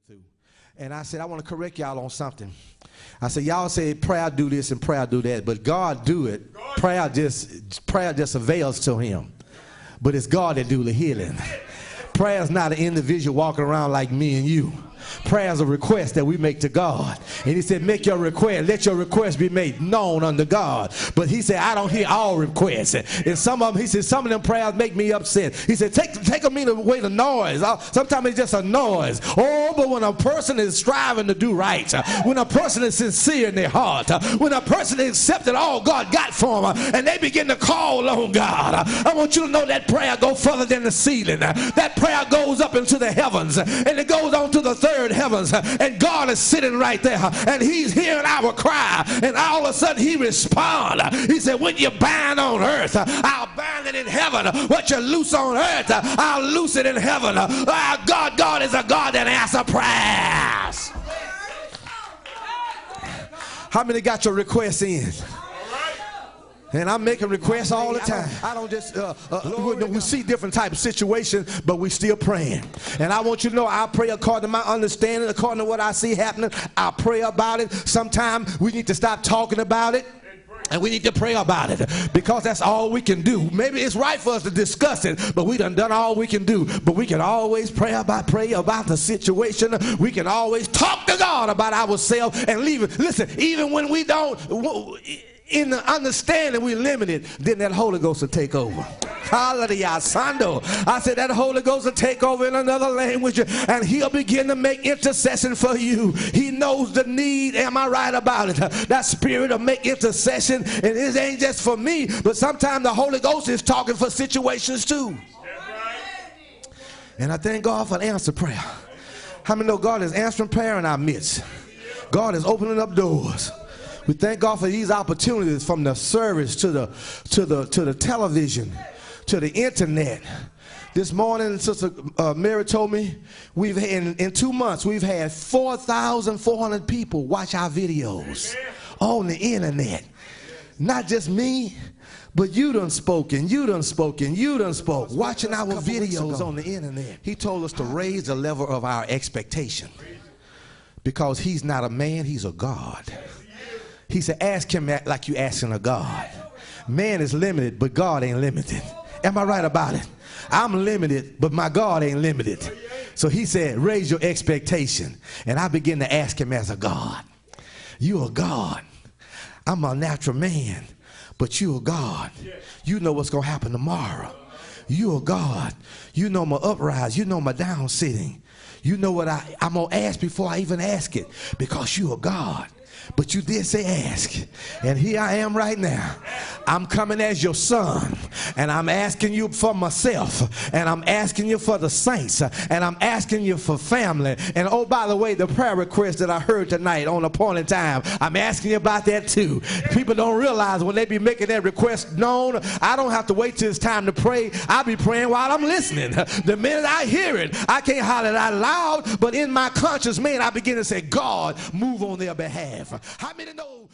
through. And I said, I want to correct y'all on something. I said, y'all say prayer do this and prayer do that, but God do it. Prayer just avails to him. But it's God that do the healing. Prayer is not an individual walking around like me and you. Prayer is a request that we make to God. And he said, make your request, let your request be made known unto God. But he said, I don't hear all requests. And some of them, he said, some of them prayers make me upset. He said, take them away the noise. Sometimes it's just a noise. Oh, but when a person is striving to do right, when a person is sincere in their heart, when a person accepted all God got for them, and they begin to call on God, I want you to know that prayer goes further than the ceiling. That prayer goes up into the heavens, and it goes on to the third heavens, and God is sitting right there, and he's hearing our cry, and all of a sudden he responds. He said, when you bind on earth, I'll bind it in heaven. What you loose on earth, I'll loose it in heaven. God is a God that answers prayers. How many got your requests in? And I'm making requests all the time. I don't just, we see different types of situations, but we still praying. And I want you to know, I pray according to my understanding, according to what I see happening. I pray about it. Sometimes we need to stop talking about it. And we need to pray about it, because that's all we can do. Maybe it's right for us to discuss it, but we done all we can do. But we can always pray about the situation. We can always talk to God about ourselves and leave it. Listen, even when we don't, in the understanding we're limited, then that Holy Ghost will take over. Hallelujah. I said that Holy Ghost will take over in another language, and he'll begin to make intercession for you. He knows the need. Am I right about it? That spirit of make intercession, and it ain't just for me, but sometimes the Holy Ghost is talking for situations too. And I thank God for the answer prayer. How many know God is answering prayer in our midst? God is opening up doors. We thank God for these opportunities, from the service to the television, to the internet. This morning, Sister Mary told me we've had, in 2 months, we've had 4,400 people watch our videos on the internet. Not just me, but you done spoken, you done spoken, you done spoke, watching our videos on the internet. He told us to raise the level of our expectation, because he's not a man, he's a God. He said, ask him like you asking a God. Man is limited, but God ain't limited. Am I right about it? I'm limited, but my God ain't limited. So he said, raise your expectation. And I begin to ask him as a God. You are God. I'm a natural man, but you are God. You know what's going to happen tomorrow. You are God. You know my uprise. You know my down sitting. You know what I'm going to ask before I even ask it, because you are God. But you did say ask, and here I am right now. I'm coming as your son, and I'm asking you for myself, and I'm asking you for the saints, and I'm asking you for family. And oh, by the way, the prayer request that I heard tonight on Appointed Time, I'm asking you about that too. People don't realize when they be making that request known, I don't have to wait till it's time to pray. I'll be praying while I'm listening. The minute I hear it, I can't holler it out loud, but in my conscious man, I begin to say, God, move on their behalf. How many know